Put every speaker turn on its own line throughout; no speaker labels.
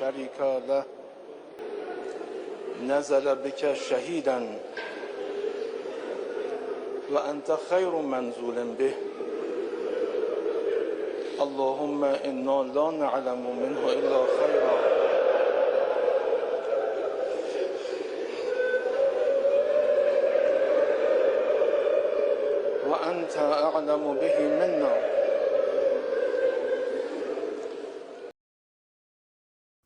شريك له نزل بك شهيدا وأنت خير منزول به اللهم إنا لا نعلم منه إلا خيرا وأنت أعلم به منا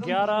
11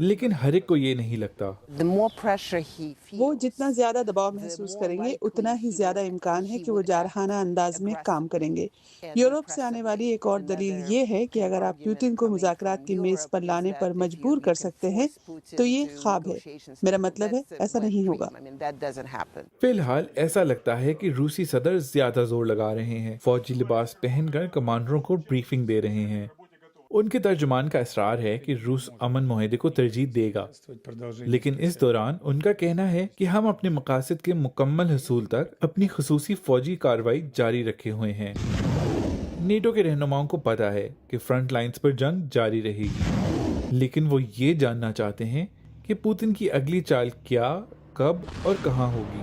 لیکن ہر ایک کو یہ نہیں لگتا۔
وہ جتنا زیادہ دباؤ محسوس کریں گے اتنا ہی زیادہ امکان ہے کہ وہ جارحانہ انداز میں کام کریں گے۔ یورپ سے آنے والی ایک اور دلیل یہ ہے کہ اگر آپ پوتن کو مذاکرات کی میز پر لانے پر مجبور کر سکتے ہیں تو یہ خواب ہے۔ میرا مطلب ہے ایسا نہیں ہوگا۔
فی الحال ایسا لگتا ہے کہ روسی صدر زیادہ زور لگا رہے ہیں، فوجی لباس پہن کر کمانڈروں کو بریفنگ دے رہے ہیں۔ ان کے ترجمان کا اصرار ہے کہ روس امن معاہدے کو ترجیح دے گا، لیکن اس دوران ان کا کہنا ہے کہ ہم اپنے مقاصد کے مکمل حصول تک اپنی خصوصی فوجی کارروائی جاری رکھے ہوئے ہیں۔ نیٹو کے رہنماؤں کو پتا ہے کہ فرنٹ لائنز پر جنگ جاری رہے گی، لیکن وہ یہ جاننا چاہتے ہیں کہ پوتن کی اگلی چال کیا، کب اور کہاں ہوگی۔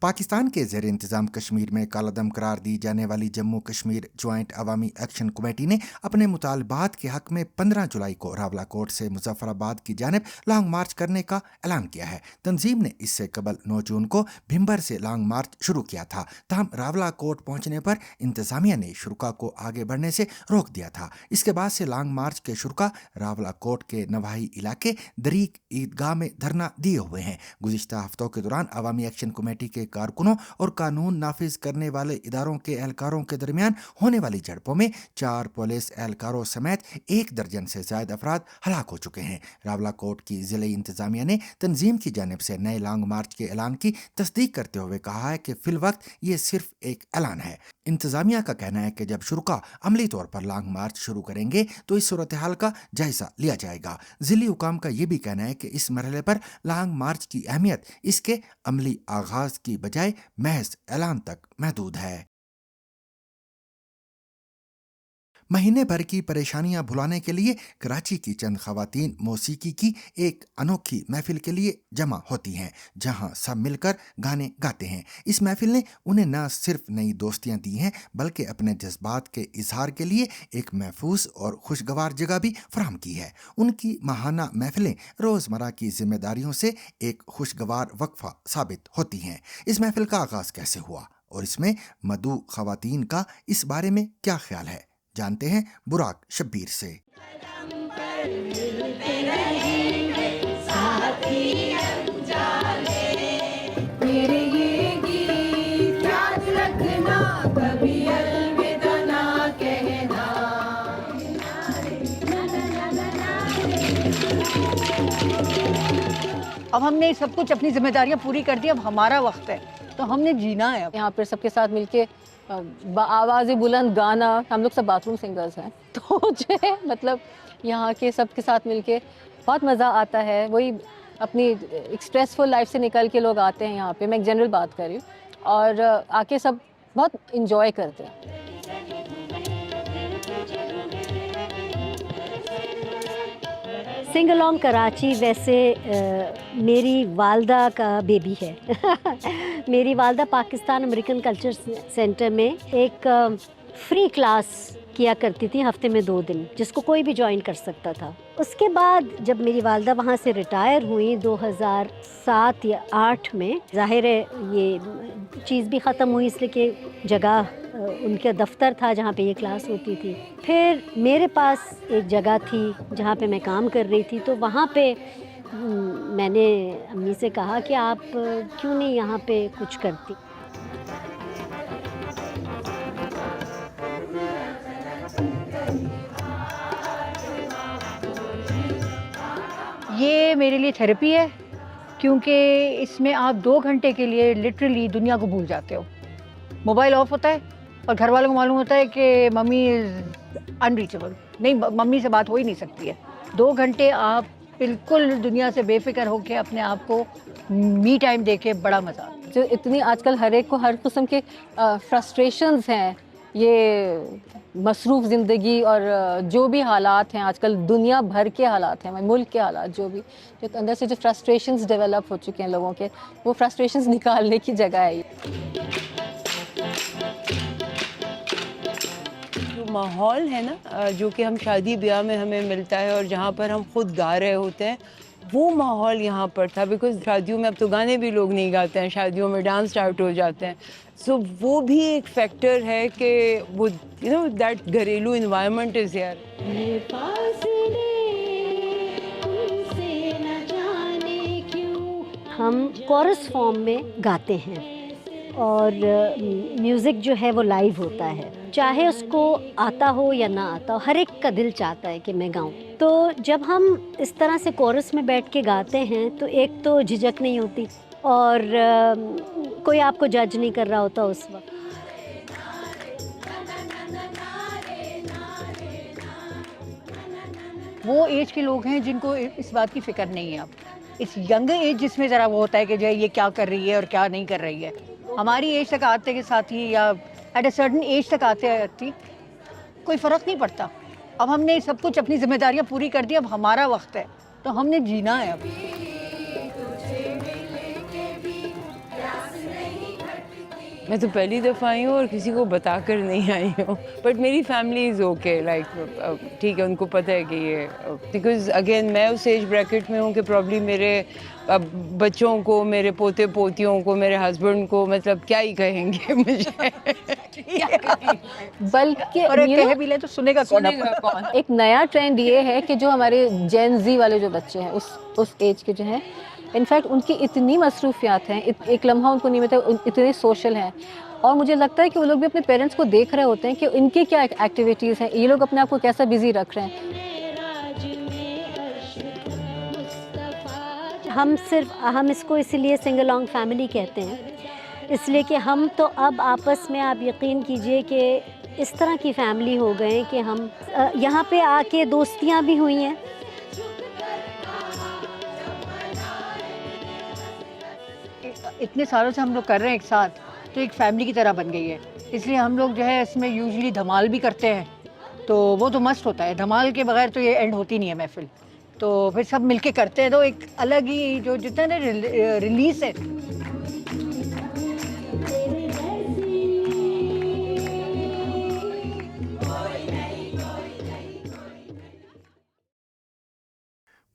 پاکستان کے زیر انتظام کشمیر میں کالعدم قرار دی جانے والی جموں کشمیر جوائنٹ عوامی ایکشن کمیٹی نے اپنے مطالبات کے حق میں 15 جولائی کو راولاکوٹ سے مظفر آباد کی جانب لانگ مارچ کرنے کا اعلان کیا ہے۔ تنظیم نے اس سے قبل 9 جون کو بھمبر سے لانگ مارچ شروع کیا تھا، تاہم راولاکوٹ پہنچنے پر انتظامیہ نے شرکاء کو آگے بڑھنے سے روک دیا تھا۔ اس کے بعد سے لانگ مارچ کے شرکاء راولاکوٹ کے نواحی علاقے دریک عیدگاہ میں دھرنا دیے ہوئے ہیں۔ گزشتہ ہفتوں کے دوران عوامی ایکشن کمیٹی کے کارکنوں اور قانون نافذ کرنے والے اداروں کے اہلکاروں کے درمیان ہونے والی جھڑپوں میں 4 پولیس اہلکاروں سمیت 1 درجن سے زائد افراد ہلاک ہو چکے ہیں۔ راولاکوٹ کی ضلعی انتظامیہ نے تنظیم کی جانب سے نئے لانگ مارچ کے اعلان کی تصدیق کرتے ہوئے کہا ہے کہ فی الوقت یہ صرف ایک اعلان ہے۔ انتظامیہ کا کہنا ہے کہ جب شرکاء عملی طور پر لانگ مارچ شروع کریں گے تو اس صورتحال کا جائزہ لیا جائے گا۔ ضلعی حکام کا یہ بھی کہنا ہے کہ اس مرحلے پر لانگ مارچ کی اہمیت اس کے عملی آغاز کی بجائے محض اعلان تک محدود ہے۔ مہینے بھر کی پریشانیاں بھلانے کے لیے کراچی کی چند خواتین موسیقی کی ایک انوکھی محفل کے لیے جمع ہوتی ہیں، جہاں سب مل کر گانے گاتے ہیں۔ اس محفل نے انہیں نہ صرف نئی دوستیاں دی ہیں بلکہ اپنے جذبات کے اظہار کے لیے ایک محفوظ اور خوشگوار جگہ بھی فراہم کی ہے۔ ان کی ماہانہ محفلیں روزمرہ کی ذمہ داریوں سے ایک خوشگوار وقفہ ثابت ہوتی ہیں۔ اس محفل کا آغاز کیسے ہوا اور اس میں مدعو خواتین کا اس بارے میں کیا خیال ہے، جانتے ہیں براق شبیر سے۔
اب ہم نے سب کچھ اپنی ذمہ داریاں پوری کر دی، اب ہمارا وقت ہے تو ہم نے جینا ہے۔
یہاں پر سب کے ساتھ مل کے آواز بلند گانا، ہم لوگ سب باتھ روم سنگرز ہیں تو جو ہے مطلب یہاں کے سب کے ساتھ مل کے بہت مزہ آتا ہے۔ وہی اپنی اسٹریسفل لائف سے نکل کے لوگ آتے ہیں یہاں پہ، میں ایک جنرل بات کر رہی ہوں، اور آ کے سب بہت انجوائے کرتے ہیں۔
سنگ along کراچی ویسے میری والدہ کا بیبی ہے۔ میری والدہ پاکستان امریکن کلچر سینٹر میں ایک فری کلاس کیا کرتی تھی ہفتے میں 2 دن، جس کو کوئی بھی جوائن کر سکتا تھا۔ اس کے بعد جب میری والدہ وہاں سے ریٹائر ہوئی 2007 یا 8 میں، ظاہر ہے یہ چیز بھی ختم ہوئی اس لیے کہ جگہ ان کا دفتر تھا جہاں پہ یہ کلاس ہوتی تھی۔ پھر میرے پاس ایک جگہ تھی جہاں پہ میں کام کر رہی تھی، تو وہاں پہ میں نے امی سے کہا کہ آپ کیوں نہیں یہاں پہ کچھ کرتی۔
یہ میرے لیے تھیراپی ہے، کیونکہ اس میں آپ 2 گھنٹے کے لیے لٹرلی دنیا کو بھول جاتے ہو۔ موبائل آف ہوتا ہے اور گھر والوں کو معلوم ہوتا ہے کہ ممی از انریچبل، نہیں ممی سے بات ہو ہی نہیں سکتی ہے۔ 2 گھنٹے آپ بالکل دنیا سے بے فکر ہو کے اپنے آپ کو می ٹائم دے کے بڑا مزہ آتا ہے۔
جو اتنی آج کل ہر ایک کو ہر قسم کے فرسٹریشنز ہیں، یہ مصروف زندگی اور جو بھی حالات ہیں آج کل دنیا بھر کے حالات ہیں، ملک کے حالات، جو بھی جو اندر سے جو فرسٹریشنز ڈیولپ ہو چکے ہیں لوگوں کے، وہ فرسٹریشنز نکالنے کی جگہ ہے۔
جو ماحول ہے نا، جو کہ ہم شادی بیاہ میں ہمیں ملتا ہے اور جہاں پر ہم خود گا رہے ہوتے ہیں، وہ ماحول یہاں پر تھا، بیکاز شادیوں میں اب تو گانے بھی لوگ نہیں گاتے ہیں، شادیوں میں ڈانس اسٹارٹ ہو جاتے ہیں. سو وہ بھی ایک فیکٹر ہے کہ وہ دیٹ گھریلو انوائرمنٹ از ہیئر.
ہم کورس فارم میں گاتے ہیں اور میوزک جو ہے وہ لائیو ہوتا ہے، چاہے اس کو آتا ہو یا نہ آتا ہو، ہر ایک کا دل چاہتا ہے کہ میں گاؤں. تو جب ہم اس طرح سے کورس میں بیٹھ کے گاتے ہیں تو ایک تو جھجک نہیں ہوتی اور کوئی آپ کو جج نہیں کر رہا ہوتا اس وقت.
وہ ایج کے لوگ ہیں جن کو اس بات کی فکر نہیں ہے. اب اس ینگ ایج جس میں ذرا وہ ہوتا ہے کہ جو ہے یہ کیا کر رہی ہے اور کیا نہیں کر رہی ہے. ہماری ایج تک آتے کے ساتھ ہی یا ایٹ اے سرٹن ایج تک آتی کوئی فرق نہیں پڑتا. اب ہم نے سب کچھ اپنی ذمہ داریاں پوری کر دی، اب ہمارا وقت ہے تو ہم نے جینا ہے. اب
میں تو پہلی دفعہ آئی ہوں اور کسی کو بتا کر نہیں آئی ہوں، بٹ میری فیملی از اوکے، لائک ٹھیک ہے، ان کو پتہ ہے کہ یہ، بیکاز اگین میں اس ایج بریکٹ میں ہوں کہ پرابلی میرے بچوں کو، میرے پوتے پوتیوں کو، میرے ہسبینڈ کو مطلب کیا ہی کہیں گے مجھے.
بلکہ
کہہ بھی لے تو سنے گا کون.
ایک نیا ٹرینڈ یہ ہے کہ جو ہمارے جین زی والے جو بچے ہیں اس ایج کے جو ہیں، انفیکٹ ان کی اتنی مصروفیات ہیں، ایک لمحہ ان کو نہیں ملتا، اتنے سوشل ہیں. اور مجھے لگتا ہے کہ وہ لوگ بھی اپنے پیرنٹس کو دیکھ رہے ہوتے ہیں کہ ان کی کیا ایکٹیویٹیز ہیں، یہ لوگ اپنے آپ کو کیسا بزی رکھ رہے ہیں.
ہم اس کو اسی لیے سنگ along فیملی کہتے ہیں، اس لیے کہ ہم تو اب آپس میں، آپ یقین کیجئے کہ اس طرح کی فیملی ہو گئے کہ ہم یہاں پہ آ کے دوستیاں بھی ہوئی ہیں.
اتنے سالوں سے ہم لوگ کر رہے ہیں ایک ساتھ، تو ایک فیملی کی طرح بن گئی ہے. اس لیے ہم لوگ جو ہے اس میں یوزلی دھمال بھی کرتے ہیں، تو وہ تو مسٹ ہوتا ہے. دھمال کے بغیر تو یہ اینڈ ہوتی نہیں ہے محفل. تو پھر سب مل کے کرتے ہیں تو ایک الگ ہی جو جتنا نا ریلیز ہے.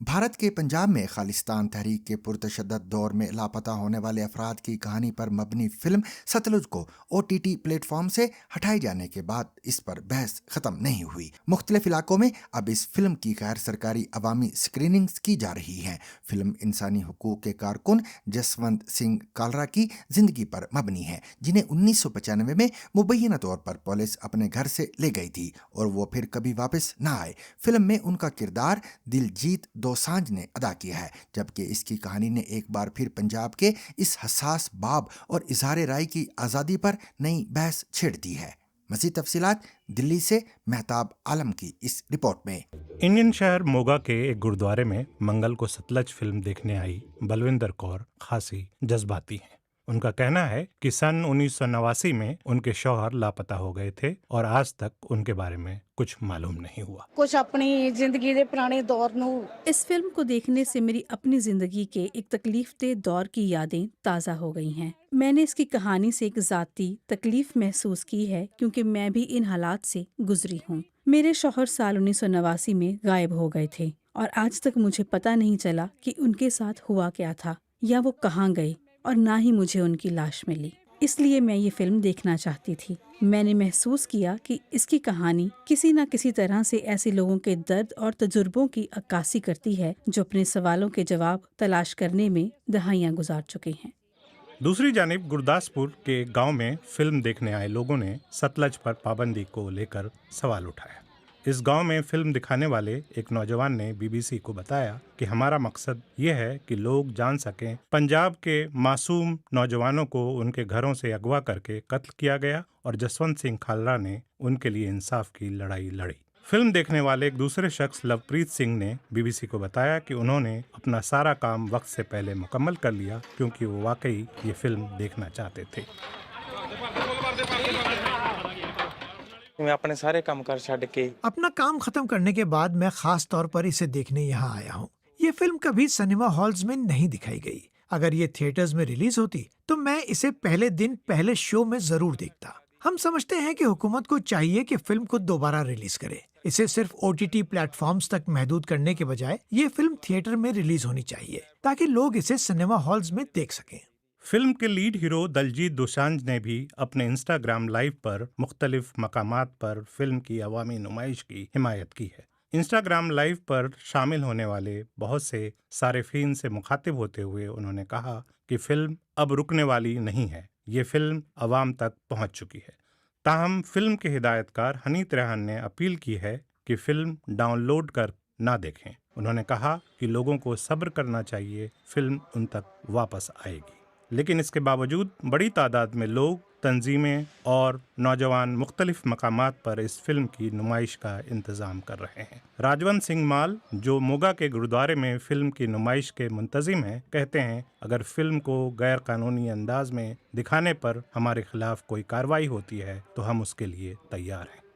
بھارت کے پنجاب میں خالصتان تحریک کے پرتشدد دور میں لاپتہ ہونے والے افراد کی کہانی پر مبنی فلم ستلج کو OTT پلیٹ فارم سے ہٹائے جانے کے بعد اس پر بحث ختم نہیں ہوئی. مختلف علاقوں میں اب اس فلم کی غیر سرکاری عوامی سکریننگز کی جا رہی ہیں. فلم انسانی حقوق کے کارکن جسونت سنگھ کالرا کی زندگی پر مبنی ہے، جنہیں 1995 میں مبینہ طور پر پولیس اپنے گھر سے لے گئی تھی اور وہ پھر کبھی واپس نہ آئے. فلم میں ان کا کردار دلجیت دوسانجھ نے ادا کیا ہے، جبکہ اس کی کہانی نے ایک بار پھر پنجاب کے اس حساس باب اور اظہار رائے کی آزادی پر نئی بحث چھیڑ دی ہے. مزید تفصیلات دلی سے مہتاب عالم کی اس رپورٹ میں.
انڈین شہر موگا کے ایک گردوارے میں منگل کو ستلج فلم دیکھنے آئی بلوندر کور خاصی جذباتی ہیں. ان کا کہنا ہے کہ سن 1989 میں ان کے شوہر لاپتہ ہو گئے تھے اور آج تک ان کے بارے میں کچھ معلوم نہیں ہوا.
کچھ اپنی زندگی دے پرانے دور نو.
اس فلم کو دیکھنے سے میری اپنی زندگی کے ایک تکلیف دہ دور کی یادیں تازہ ہو گئی ہیں. میں نے اس کی کہانی سے ایک ذاتی تکلیف محسوس کی ہے کیونکہ میں بھی ان حالات سے گزری ہوں. میرے شوہر سال 1989 میں غائب ہو گئے تھے اور آج تک مجھے پتہ نہیں چلا کہ ان کے ساتھ ہوا کیا تھا یا وہ کہاں گئے، اور نہ ہی مجھے ان کی لاش ملی. اس لیے میں یہ فلم دیکھنا چاہتی تھی. میں نے محسوس کیا کہ اس کی کہانی کسی نہ کسی طرح سے ایسے لوگوں کے درد اور تجربوں کی عکاسی کرتی ہے جو اپنے سوالوں کے جواب تلاش کرنے میں دہائیاں گزار چکے ہیں.
دوسری جانب گرداسپور کے گاؤں میں فلم دیکھنے آئے لوگوں نے ستلج پر پابندی کو لے کر سوال اٹھایا. اس گاؤں میں فلم دکھانے والے ایک نوجوان نے BBC کو بتایا کہ ہمارا مقصد یہ ہے کہ لوگ جان سکیں پنجاب کے معصوم نوجوانوں کو ان کے گھروں سے اغوا کر کے قتل کیا گیا اور جسونت سنگھ کالرا نے ان کے لیے انصاف کی لڑائی لڑی. فلم دیکھنے والے ایک دوسرے شخص لوپریت سنگھ نے BBC کو بتایا کہ انہوں نے اپنا سارا کام وقت سے پہلے مکمل کر لیا کیونکہ وہ واقعی یہ فلم دیکھنا چاہتے تھے.
میں اپنے سارے کام کر چھڈ کے
اپنا کام ختم کرنے کے بعد میں خاص طور پر اسے دیکھنے یہاں آیا ہوں. یہ فلم کبھی سنیما ہالز میں نہیں دکھائی گئی. اگر یہ تھیٹرز میں ریلیز ہوتی تو میں اسے پہلے دن پہلے شو میں ضرور دیکھتا. ہم سمجھتے ہیں کہ حکومت کو چاہیے کہ فلم کو دوبارہ ریلیز کرے. اسے صرف OTT پلیٹ فارمز تک محدود کرنے کے بجائے یہ فلم تھیٹر میں ریلیز ہونی چاہیے تاکہ لوگ اسے سنیما ہالز میں دیکھ سکیں.
فلم کے لیڈ ہیرو دلجیت دوسانجھ نے بھی اپنے انسٹاگرام لائیو پر مختلف مقامات پر فلم کی عوامی نمائش کی حمایت کی ہے. انسٹاگرام لائیو پر شامل ہونے والے بہت سے صارفین سے مخاطب ہوتے ہوئے انہوں نے کہا کہ فلم اب رکنے والی نہیں ہے، یہ فلم عوام تک پہنچ چکی ہے. تاہم فلم کے ہدایت کار حنیت ریحان نے اپیل کی ہے کہ فلم ڈاؤن لوڈ کر نہ دیکھیں. انہوں نے کہا کہ لوگوں کو صبر کرنا چاہیے، فلم ان تک واپس آئے گی. لیکن اس کے باوجود بڑی تعداد میں لوگ، تنظیمیں اور نوجوان مختلف مقامات پر اس فلم کی نمائش کا انتظام کر رہے ہیں. راجونت سنگھ مال، جو موگا کے گرودوارے میں فلم کی نمائش کے منتظم ہیں، کہتے ہیں اگر فلم کو غیر قانونی انداز میں دکھانے پر ہمارے خلاف کوئی کارروائی ہوتی ہے تو ہم اس کے لیے تیار ہیں.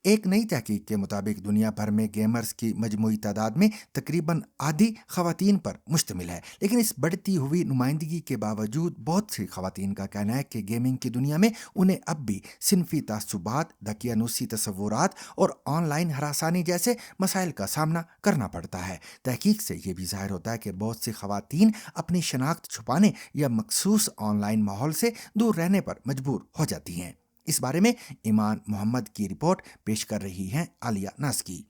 ایک نئی تحقیق کے مطابق دنیا بھر میں گیمرز کی مجموعی تعداد میں تقریباً آدھی خواتین پر مشتمل ہے. لیکن اس بڑھتی ہوئی نمائندگی کے باوجود بہت سی خواتین کا کہنا ہے کہ گیمنگ کی دنیا میں انہیں اب بھی صنفی تعصبات، دقیانوسی تصورات اور آن لائن ہراسانی جیسے مسائل کا سامنا کرنا پڑتا ہے. تحقیق سے یہ بھی ظاہر ہوتا ہے کہ بہت سی خواتین اپنی شناخت چھپانے یا مخصوص آن لائن ماحول سے دور رہنے پر مجبور ہو جاتی ہیں. اس بارے میں ایمان محمد کی رپورٹ پیش کر رہی ہیں عالیہ نازکی.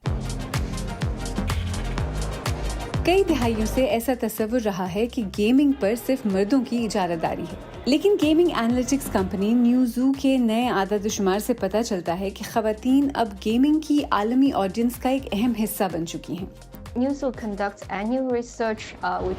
کئی دہائیوں سے ایسا تصور رہا ہے کہ گیمنگ پر صرف مردوں کی اجارہ داری ہے، لیکن گیمنگ اینالیٹکس کمپنی نیوزو کے نئے اعداد و شمار سے پتہ چلتا ہے کہ خواتین اب گیمنگ کی عالمی آڈینس کا ایک اہم حصہ بن چکی ہیں.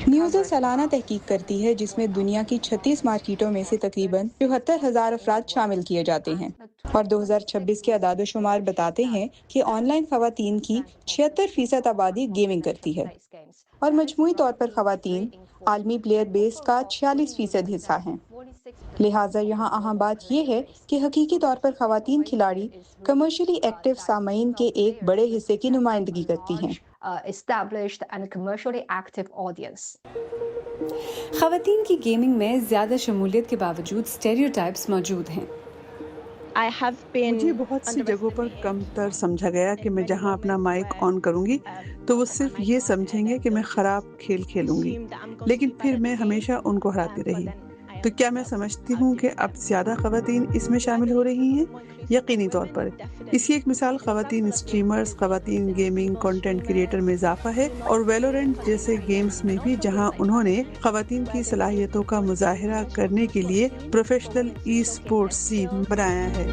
نیوزو سالانہ تحقیق کرتی ہے جس میں دنیا کی 36 مارکیٹوں میں سے تقریباً 74,000 افراد شامل کیے جاتے ہیں، اور 2026 کے اعداد و شمار بتاتے ہیں کہ آن لائن خواتین کی 76% آبادی گیمنگ کرتی ہے، اور مجموعی طور پر خواتین عالمی پلیئر بیس کا 46% حصہ ہیں. لہٰذا یہاں اہم بات یہ ہے کہ حقیقی طور پر خواتین کھلاڑی کمرشلی ایکٹیو سامعین کے ایک بڑے حصے کی نمائندگی کرتی ہیں.
خواتین کی گیمنگ میں زیادہ شمولیت کے باوجود اسٹیریوٹائپس موجود ہیں.
مجھے بہت سی جگہوں پر کم تر سمجھا گیا کہ میں جہاں اپنا مائک آن کروں گی تو وہ صرف یہ سمجھیں گے کہ میں خراب کھیل کھیلوں گی، لیکن پھر میں ہمیشہ ان کو ہراتی رہی. تو کیا میں سمجھتی ہوں کہ اب زیادہ خواتین اس میں شامل ہو رہی ہیں؟ یقینی طور پر. اس کی ایک مثال خواتین اسٹریمرز، خواتین گیمنگ کنٹینٹ کریٹر میں اضافہ ہے، اور ویلورینٹ جیسے گیمز میں بھی جہاں انہوں نے خواتین کی صلاحیتوں کا مظاہرہ کرنے کے لیے پروفیشنل ای اسپورٹس سین بنایا ہے.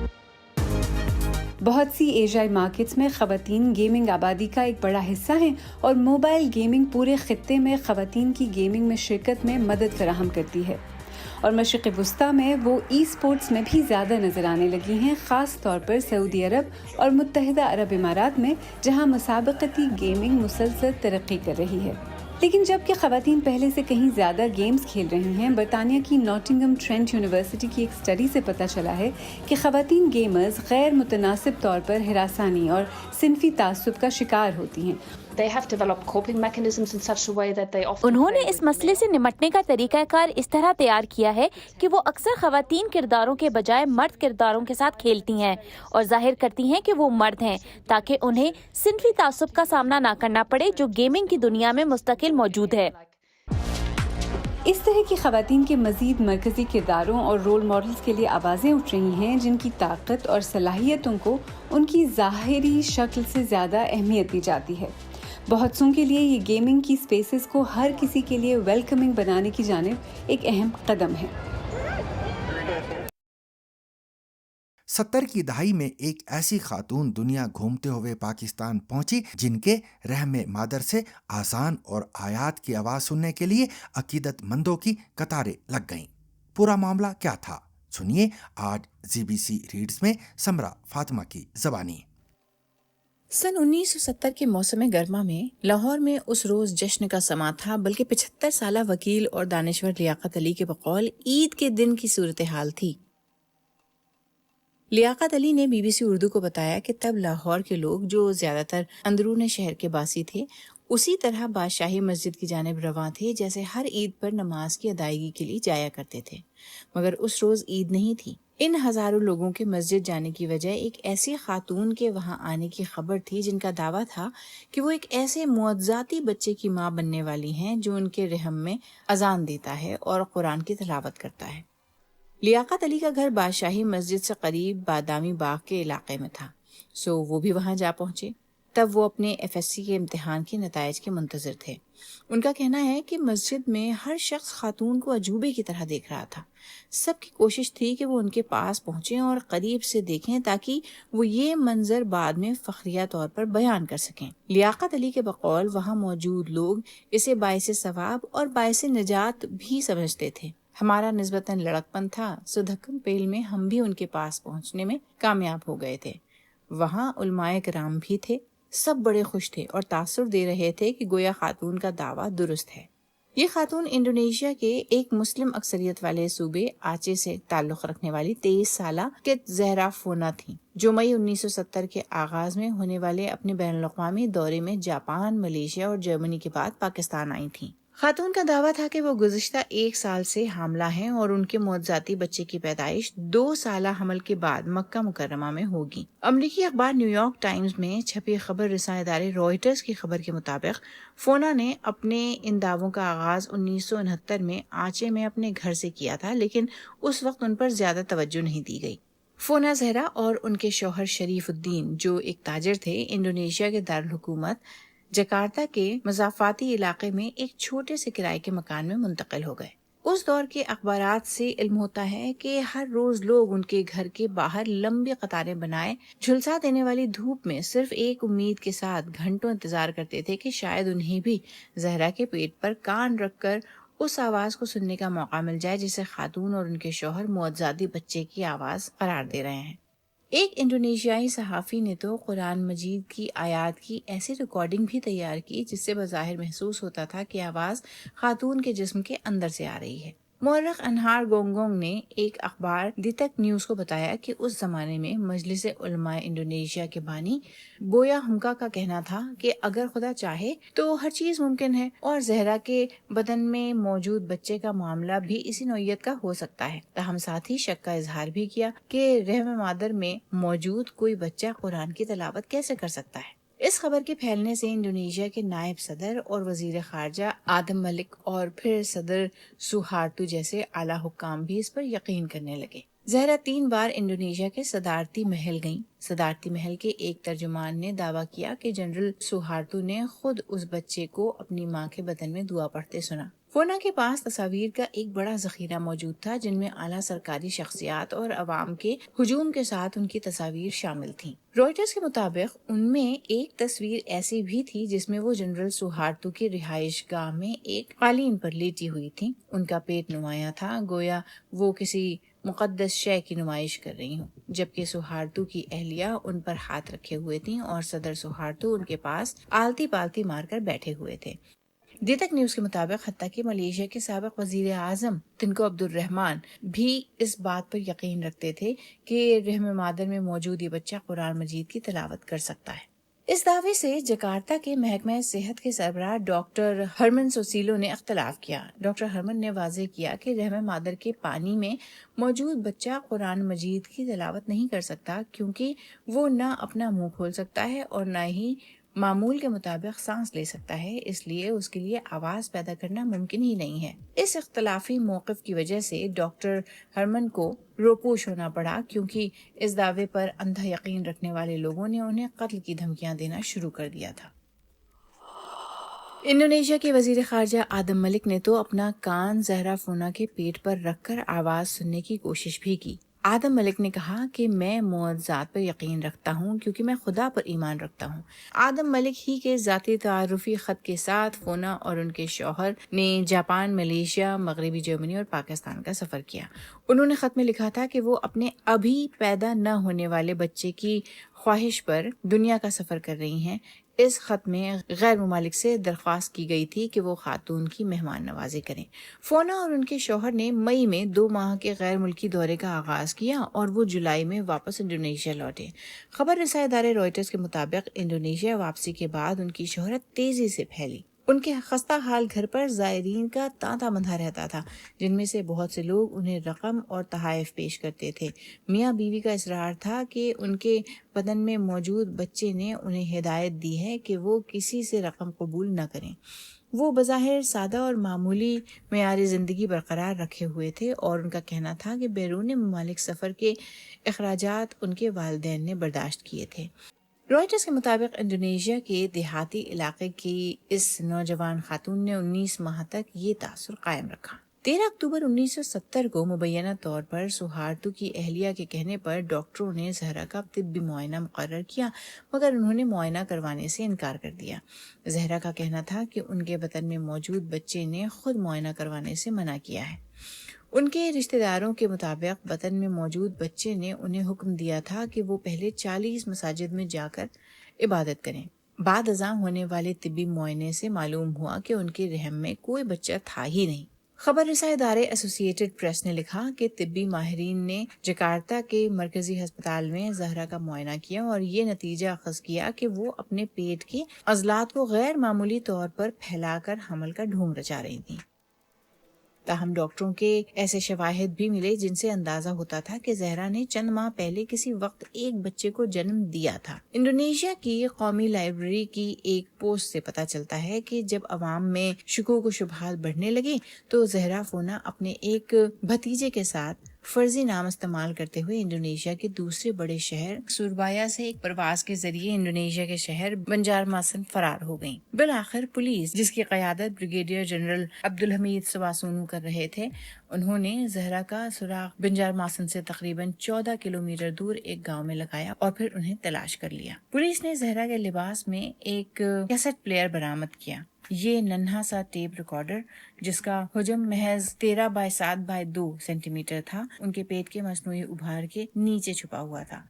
بہت سی ایشیائی مارکیٹس میں خواتین گیمنگ آبادی کا ایک بڑا حصہ ہیں، اور موبائل گیمنگ پورے خطے میں خواتین کی گیمنگ میں شرکت میں مدد فراہم کرتی ہے، اور مشرق وسطیٰ میں وہ ای اسپورٹس میں بھی زیادہ نظر آنے لگی ہیں، خاص طور پر سعودی عرب اور متحدہ عرب امارات میں، جہاں مسابقتی گیمنگ مسلسل ترقی کر رہی ہے. لیکن جبکہ خواتین پہلے سے کہیں زیادہ گیمز کھیل رہی ہیں، برطانیہ کی ناٹنگھم ٹرینٹ یونیورسٹی کی ایک اسٹڈی سے پتہ چلا ہے کہ خواتین گیمرز غیر متناسب طور پر ہراسانی اور صنفی تعصب کا شکار ہوتی ہیں.
انہوں نے اس مسئلے سے نمٹنے کا طریقہ کار اس طرح تیار کیا ہے کہ وہ اکثر خواتین کرداروں کے بجائے مرد کرداروں کے ساتھ کھیلتی ہیں اور ظاہر کرتی ہیں کہ وہ مرد ہیں، تاکہ انہیں صنفی تعصب کا سامنا نہ کرنا پڑے جو گیمنگ کی دنیا میں مستقل موجود ہے.
اس طرح کی خواتین کے مزید مرکزی کرداروں اور رول ماڈلز کے لیے آوازیں اٹھ رہی ہیں جن کی طاقت اور صلاحیتوں کو ان کی ظاہری شکل سے زیادہ اہمیت دی جاتی ہے. بہت سوں کے لیے یہ گیمنگ کی سپیسز کو ہر کسی کے لیے ویلکمنگ بنانے کی جانب ایک اہم قدم ہے.
70 کی دہائی میں ایک ایسی خاتون دنیا گھومتے ہوئے پاکستان پہنچی جن کے رحم مادر سے آذان اور آیات کی آواز سننے کے لیے عقیدت مندوں کی قطاریں لگ گئیں. پورا معاملہ کیا تھا؟ سنیے آج ZBC ریڈز میں سمرا فاطمہ کی زبانی.
سن 1970 کے موسم گرما میں لاہور میں اس روز جشن کا سما تھا، بلکہ 75 سالہ وکیل اور دانشور لیاقت علی کے بقول عید کے دن کی صورتحال تھی. لیاقت علی نے BBC اردو کو بتایا کہ تب لاہور کے لوگ جو زیادہ تر اندرون شہر کے باسی تھے، اسی طرح بادشاہی مسجد کی جانب رواں تھے جیسے ہر عید پر نماز کی ادائیگی کے لیے جایا کرتے تھے، مگر اس روز عید نہیں تھی۔ ان ہزاروں لوگوں کے مسجد جانے کی وجہ ایک ایسی خاتون کے وہاں آنے کی خبر تھی جن کا دعویٰ تھا کہ وہ ایک ایسے معجزاتی بچے کی ماں بننے والی ہیں جو ان کے رحم میں اذان دیتا ہے اور قرآن کی تلاوت کرتا ہے۔ لیاقت علی کا گھر بادشاہی مسجد سے قریب بادامی باغ کے علاقے میں تھا، سو وہ بھی وہاں جا پہنچے۔ تب وہ اپنے FSC کے امتحان کے نتائج کے منتظر تھے۔ ان کا کہنا ہے کہ مسجد میں ہر شخص خاتون کو عجوبے کی طرح دیکھ رہا تھا۔ سب کی کوشش تھی کہ وہ ان کے پاس پہنچیں اور قریب سے دیکھیں تاکہ وہ یہ منظر بعد میں فخریہ طور پر بیان کر سکیں۔ لیاقت علی کے بقول وہاں موجود لوگ اسے باعث ثواب اور باعث نجات بھی سمجھتے تھے۔ ہمارا نسبتاً لڑکپن تھا، سو دھکم پیل میں ہم بھی ان کے پاس پہنچنے میں کامیاب ہو گئے تھے۔ وہاں علماء کرام بھی تھے، سب بڑے خوش تھے اور تاثر دے رہے تھے کہ گویا خاتون کا دعویٰ درست ہے۔ یہ خاتون انڈونیشیا کے ایک مسلم اکثریت والے صوبے آچے سے تعلق رکھنے والی 23 سالہ کت زہرا فونا تھیں، جو مئی 1970 کے آغاز میں ہونے والے اپنے بین الاقوامی دورے میں جاپان، ملیشیا اور جرمنی کے بعد پاکستان آئی تھیں۔ خاتون کا دعویٰ تھا کہ وہ گزشتہ 1 سال سے حاملہ ہیں اور ان کے معجزاتی بچے کی پیدائش 2 سالہ حمل کے بعد مکہ مکرمہ میں ہوگی۔ امریکی اخبار نیو یارک ٹائمز میں چھپی خبر رساں ادارے رائٹرز کی خبر کے مطابق فونا نے اپنے ان دعووں کا آغاز 1969 میں آنچے میں اپنے گھر سے کیا تھا، لیکن اس وقت ان پر زیادہ توجہ نہیں دی گئی۔ فونا زہرا اور ان کے شوہر شریف الدین، جو ایک تاجر تھے، انڈونیشیا کے دارالحکومت جکارتا کے مضافاتی علاقے میں ایک چھوٹے سے کرائے کے مکان میں منتقل ہو گئے۔ اس دور کے اخبارات سے علم ہوتا ہے کہ ہر روز لوگ ان کے گھر کے باہر لمبی قطاریں بنائے جھلسا دینے والی دھوپ میں صرف ایک امید کے ساتھ گھنٹوں انتظار کرتے تھے کہ شاید انہیں بھی زہرا کے پیٹ پر کان رکھ کر اس آواز کو سننے کا موقع مل جائے جسے خاتون اور ان کے شوہر معجزاتی بچے کی آواز قرار دے رہے ہیں۔ ایک انڈونیشیائی صحافی نے تو قرآن مجید کی آیات کی ایسی ریکارڈنگ بھی تیار کی جس سے بظاہر محسوس ہوتا تھا کہ آواز خاتون کے جسم کے اندر سے آ رہی ہے۔ مورخ انہار گونگونگ نے ایک اخبار دی تک نیوز کو بتایا کہ اس زمانے میں مجلس علماء انڈونیشیا کے بانی بویا ہمکا کا کہنا تھا کہ اگر خدا چاہے تو ہر چیز ممکن ہے اور زہرا کے بدن میں موجود بچے کا معاملہ بھی اسی نوعیت کا ہو سکتا ہے۔ تاہم ساتھ ہی شک کا اظہار بھی کیا کہ رحم مادر میں موجود کوئی بچہ قرآن کی تلاوت کیسے کر سکتا ہے۔ اس خبر کے پھیلنے سے انڈونیشیا کے نائب صدر اور وزیر خارجہ آدم ملک اور پھر صدر سوہارتو جیسے اعلیٰ حکام بھی اس پر یقین کرنے لگے۔ زہرا 3 بار انڈونیشیا کے صدارتی محل گئیں۔ صدارتی محل کے ایک ترجمان نے دعویٰ کیا کہ جنرل سوہارتو نے خود اس بچے کو اپنی ماں کے بدن میں دعا پڑھتے سنا۔ فونا کے پاس تصاویر کا ایک بڑا ذخیرہ موجود تھا جن میں اعلیٰ سرکاری شخصیات اور عوام کے ہجوم کے ساتھ ان کی تصاویر شامل تھیں۔ رائٹرز کے مطابق ان میں ایک تصویر ایسی بھی تھی جس میں وہ جنرل سوہارتو کی رہائش گاہ میں ایک قالین پر لیٹی ہوئی تھیں۔ ان کا پیٹ نمایاں تھا، گویا وہ کسی مقدس شے کی نمائش کر رہی ہوں، جبکہ سوہارتو کی اہلیہ ان پر ہاتھ رکھے ہوئے تھیں اور صدر سوہارتو ان کے پاس آلتی پالتی مار کر بیٹھے ہوئے تھے۔ دی تک نیوز کے مطابق حتیٰ کہ ملیشیا کے سابق وزیر اعظم تنکو عبد الرحمان بھی اس بات پر یقین رکھتے تھے کہ رحم مادر میں موجود یہ بچہ قرآن مجید کی تلاوت کر سکتا ہے۔ اس دعوے سے جکارتا کے محکمہ صحت کے سربراہ ڈاکٹر ہرمن سوسیلو نے اختلاف کیا۔ ڈاکٹر ہرمن نے واضح کیا کہ رحم مادر کے پانی میں موجود بچہ قرآن مجید کی تلاوت نہیں کر سکتا کیونکہ وہ نہ اپنا منہ کھول سکتا ہے اور نہ ہی معمول کے مطابق سانس لے سکتا ہے، اس لیے اس کے لیے آواز پیدا کرنا ممکن ہی نہیں ہے۔ اس اختلافی موقف کی وجہ سے ڈاکٹر ہرمن کو روپوش ہونا پڑا کیونکہ اس دعوے پر اندھا یقین رکھنے والے لوگوں نے انہیں قتل کی دھمکیاں دینا شروع کر دیا تھا۔ انڈونیشیا کے وزیر خارجہ آدم ملک نے تو اپنا کان زہرا فونا کے پیٹ پر رکھ کر آواز سننے کی کوشش بھی کی۔ آدم ملک نے کہا کہ میں معجزات پر یقین رکھتا ہوں کیونکہ میں خدا پر ایمان رکھتا ہوں۔ آدم ملک ہی کے ذاتی تعارفی خط کے ساتھ فونا اور ان کے شوہر نے جاپان، ملیشیا، مغربی جرمنی اور پاکستان کا سفر کیا۔ انہوں نے خط میں لکھا تھا کہ وہ اپنے ابھی پیدا نہ ہونے والے بچے کی خواہش پر دنیا کا سفر کر رہی ہیں۔ اس خط میں غیر ممالک سے درخواست کی گئی تھی کہ وہ خاتون کی مہمان نوازی کریں۔ فونا اور ان کے شوہر نے مئی میں 2 ماہ کے غیر ملکی دورے کا آغاز کیا اور وہ جولائی میں واپس انڈونیشیا لوٹے۔ خبر رساں ادارے رائٹرز کے مطابق انڈونیشیا واپسی کے بعد ان کی شہرت تیزی سے پھیلی۔ ان کے خستہ حال گھر پر زائرین کا تانتا مندھا رہتا تھا، جن میں سے بہت سے لوگ انہیں رقم اور تحائف پیش کرتے تھے۔ میاں بیوی کا اصرار تھا کہ ان کے بدن میں موجود بچے نے انہیں ہدایت دی ہے کہ وہ کسی سے رقم قبول نہ کریں۔ وہ بظاہر سادہ اور معمولی معیار زندگی برقرار رکھے ہوئے تھے اور ان کا کہنا تھا کہ بیرون ممالک سفر کے اخراجات ان کے والدین نے برداشت کیے تھے۔ رائٹرز کے مطابق انڈونیشیا کے دیہاتی علاقے کی اس نوجوان خاتون نے 19 ماہ تک یہ تاثر قائم رکھا۔ 13 اکتوبر 1970 کو مبینہ طور پر سہارتو کی اہلیہ کے کہنے پر ڈاکٹروں نے زہرا کا طبی معائنہ مقرر کیا، مگر انہوں نے معائنہ کروانے سے انکار کر دیا۔ زہرا کا کہنا تھا کہ ان کے بدن میں موجود بچے نے خود معائنہ کروانے سے منع کیا ہے۔ ان کے رشتہ داروں کے مطابق بدن میں موجود بچے نے انہیں حکم دیا تھا کہ وہ پہلے 40 مساجد میں جا کر عبادت کریں۔ بعد ازاں ہونے والے طبی معائنے سے معلوم ہوا کہ ان کے رحم میں کوئی بچہ تھا ہی نہیں۔ خبر رساں ادارے ایسوسی ایٹڈ پریس نے لکھا کہ طبی ماہرین نے جکارتا کے مرکزی ہسپتال میں زہرا کا معائنہ کیا اور یہ نتیجہ اخذ کیا کہ وہ اپنے پیٹ کے عضلات کو غیر معمولی طور پر پھیلا کر حمل کا ڈھونگ رچا رہی تھیں۔ تاہم ڈاکٹروں کے ایسے شواہد بھی ملے جن سے اندازہ ہوتا تھا کہ زہرا نے چند ماہ پہلے کسی وقت ایک بچے کو جنم دیا تھا۔ انڈونیشیا کی قومی لائبریری کی ایک پوسٹ سے پتہ چلتا ہے کہ جب عوام میں شکوک و شبہات بڑھنے لگے تو زہرا فونا اپنے ایک بھتیجے کے ساتھ فرضی نام استعمال کرتے ہوئے انڈونیشیا کے دوسرے بڑے شہر سوربایا سے ایک پرواز کے ذریعے انڈونیشیا کے شہر بنجارماسن فرار ہو گئیں۔ بالآخر پولیس، جس کی قیادت بریگیڈیئر جنرل عبدالحمید سواسونو کر رہے تھے، انہوں نے زہرا کا سراغ بنجارماسن سے تقریباً 14 کلومیٹر دور ایک گاؤں میں لگایا اور پھر انہیں تلاش کر لیا۔ پولیس نے زہرا کے لباس میں ایک کیسٹ پلیئر برآمد کیا۔ یہ ننھا سا ٹیپ ریکارڈر، جس کا حجم محض 13 بائی 7 بائی 2 سینٹی میٹر تھا، ان کے پیٹ کے مصنوعی ابھار کے نیچے چھپا ہوا تھا۔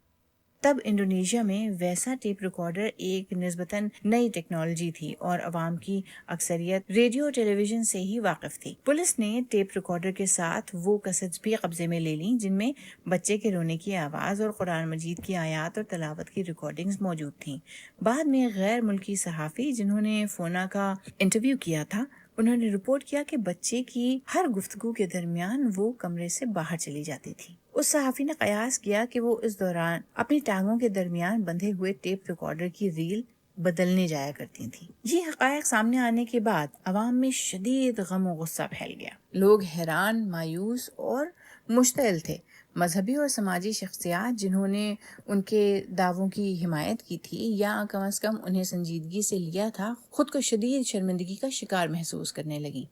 تب انڈونیشیا میں ویسا ٹیپ ریکارڈر ایک نسبتاً نئی ٹیکنالوجی تھی اور عوام کی اکثریت ریڈیو ٹیلی ویژن سے ہی واقف تھی۔ پولیس نے ٹیپ ریکارڈر کے ساتھ وہ کیسٹس بھی قبضے میں لے لیں جن میں بچے کے رونے کی آواز اور قرآن مجید کی آیات اور تلاوت کی ریکارڈنگز موجود تھیں۔ بعد میں غیر ملکی صحافی جنہوں نے فونا کا انٹرویو کیا تھا، انہوں نے رپورٹ کیا کہ بچے کی ہر گفتگو کے درمیان وہ کمرے سے باہر چلی جاتی تھی۔ اس صحافی نے قیاس کیا کہ وہ اس دوران اپنی ٹانگوں کے درمیان بندھے ہوئے ٹیپ ریکارڈر کی ریل بدلنے جایا کرتی تھیں۔ یہ حقائق سامنے آنے کے بعد عوام میں شدید غم و غصہ پھیل گیا۔ لوگ حیران، مایوس اور مشتعل تھے۔ مذہبی اور سماجی شخصیات جنہوں نے ان کے دعووں کی حمایت کی تھی یا کم از کم انہیں سنجیدگی سے لیا تھا، خود کو شدید شرمندگی کا شکار محسوس کرنے لگیں۔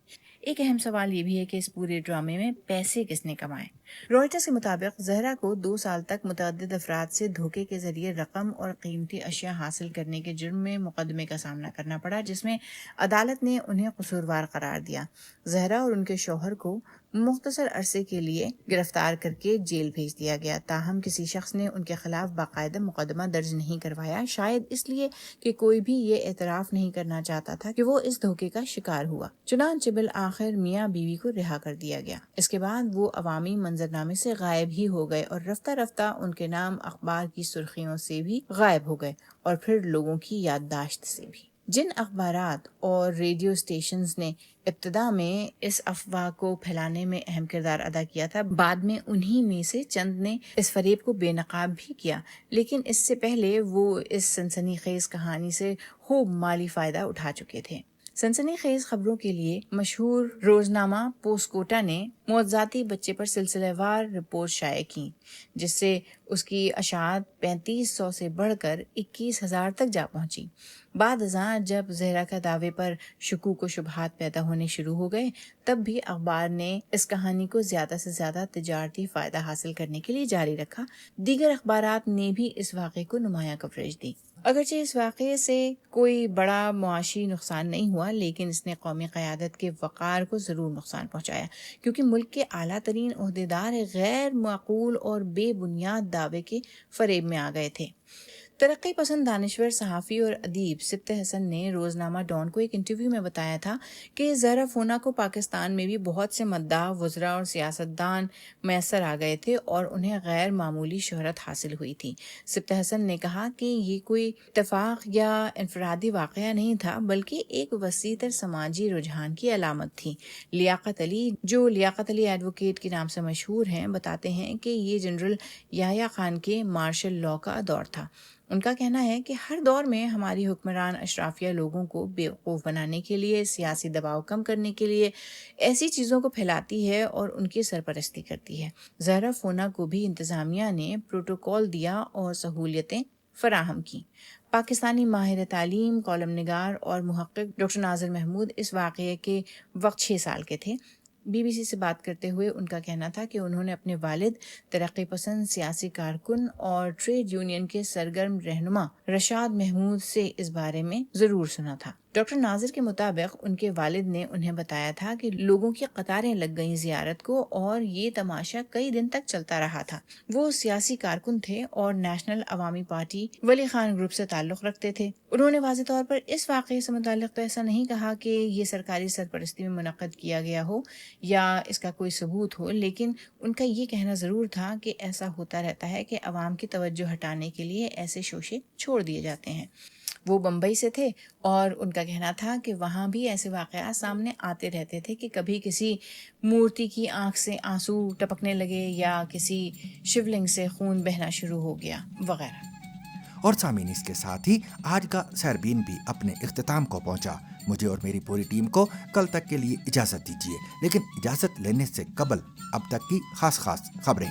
ایک اہم سوال یہ بھی ہے کہ اس پورے ڈرامے میں پیسے کس نے کمائے؟ رائٹرز کے مطابق زہرا کو 2 سال تک متعدد افراد سے دھوکے کے ذریعے رقم اور قیمتی اشیاء حاصل کرنے کے جرم میں مقدمے کا سامنا کرنا پڑا، جس میں عدالت نے انہیں قصوروار قرار دیا۔ زہرا اور ان کے شوہر کو مختصر عرصے کے لیے گرفتار کر کے جیل بھیج دیا گیا، تاہم کسی شخص نے ان کے خلاف باقاعدہ مقدمہ درج نہیں کروایا، شاید اس لیے کہ کوئی بھی یہ اعتراف نہیں کرنا چاہتا تھا کہ وہ اس دھوکے کا شکار ہوا۔ چنانچہ بالآخر میاں بیوی کو رہا کر دیا گیا۔ اس کے بعد وہ عوامی منظرنامے سے غائب ہی ہو گئے اور رفتہ رفتہ ان کے نام اخبار کی سرخیوں سے بھی غائب ہو گئے اور پھر لوگوں کی یادداشت سے بھی۔ جن اخبارات اور ریڈیو اسٹیشنز نے ابتدا میں اس افواہ کو پھیلانے میں اہم کردار ادا کیا تھا، بعد میں انہی میں سے چند نے اس فریب کو بے نقاب بھی کیا، لیکن اس سے پہلے وہ اس سنسنی خیز کہانی سے خوب مالی فائدہ اٹھا چکے تھے۔ سنسنی خیز خبروں کے لیے مشہور روزنامہ پوسکوٹا نے معجزاتی بچے پر سلسلہ وار رپورٹ شائع کی، جس سے اس کی اشاعت 3500 سے بڑھ کر 21,000 تک جا پہنچی۔ بعد ازاں جب زہرا کا دعوے پر شکوک و شبہات پیدا ہونے شروع ہو گئے، تب بھی اخبار نے اس کہانی کو زیادہ سے زیادہ تجارتی فائدہ حاصل کرنے کے لیے جاری رکھا۔ دیگر اخبارات نے بھی اس واقعے کو نمایاں کوریج دی۔ اگرچہ اس واقعے سے کوئی بڑا معاشی نقصان نہیں ہوا، لیکن اس نے قومی قیادت کے وقار کو ضرور نقصان پہنچایا، کیونکہ ملک کے اعلیٰ ترین عہدیدار غیر معقول اور بے بنیاد دعوے کے فریب میں آ گئے تھے۔ ترقی پسند دانشور صحافی اور ادیب سبت حسن نے روزنامہ ڈان کو ایک انٹرویو میں بتایا تھا کہ زہرا فونا کو پاکستان میں بھی بہت سے مداح، وزراء اور سیاستدان میسر آ گئے تھے اور انہیں غیر معمولی شہرت حاصل ہوئی تھی۔ سبت حسن نے کہا کہ یہ کوئی اتفاق یا انفرادی واقعہ نہیں تھا، بلکہ ایک وسیع تر سماجی رجحان کی علامت تھی۔ لیاقت علی، جو لیاقت علی ایڈوکیٹ کے نام سے مشہور ہیں، بتاتے ہیں کہ یہ جنرل یحییٰ خان کے مارشل لاء کا دور تھا۔ ان کا کہنا ہے کہ ہر دور میں ہماری حکمران اشرافیہ لوگوں کو بیوقوف بنانے کے لیے، سیاسی دباؤ کم کرنے کے لیے ایسی چیزوں کو پھیلاتی ہے اور ان کی سرپرستی کرتی ہے۔ زہرا فونا کو بھی انتظامیہ نے پروٹوکول دیا اور سہولیتیں فراہم کی۔ پاکستانی ماہر تعلیم، کالم نگار اور محقق ڈاکٹر ناظر محمود اس واقعے کے وقت 6 سال کے تھے۔ BBC سے بات کرتے ہوئے ان کا کہنا تھا کہ انہوں نے اپنے والد، ترقی پسند سیاسی کارکن اور ٹریڈ یونین کے سرگرم رہنما رشاد محمود سے اس بارے میں ضرور سنا تھا۔ ڈاکٹر ناظر کے مطابق ان کے والد نے انہیں بتایا تھا کہ لوگوں کی قطاریں لگ گئیں زیارت کو اور یہ تماشا کئی دن تک چلتا رہا تھا۔ وہ سیاسی کارکن تھے اور نیشنل عوامی پارٹی ولی خان گروپ سے تعلق رکھتے تھے۔ انہوں نے واضح طور پر اس واقعے سے متعلق تو ایسا نہیں کہا کہ یہ سرکاری سرپرستی میں منعقد کیا گیا ہو یا اس کا کوئی ثبوت ہو، لیکن ان کا یہ کہنا ضرور تھا کہ ایسا ہوتا رہتا ہے کہ عوام کی توجہ ہٹانے کے لیے ایسے شوشے چھوڑ دیے جاتے ہیں۔ وہ بمبئی سے تھے اور ان کا کہنا تھا کہ وہاں بھی ایسے واقعات سامنے آتے رہتے تھے کہ کبھی کسی مورتی کی آنکھ سے آنسو ٹپکنے لگے یا کسی شیولنگ سے خون بہنا شروع ہو گیا وغیرہ۔
اور سامعین، اس کے ساتھ ہی آج کا سیربین بھی اپنے اختتام کو پہنچا۔ مجھے اور میری پوری ٹیم کو کل تک کے لیے اجازت دیجیے، لیکن اجازت لینے سے قبل اب تک کی خاص خبریں۔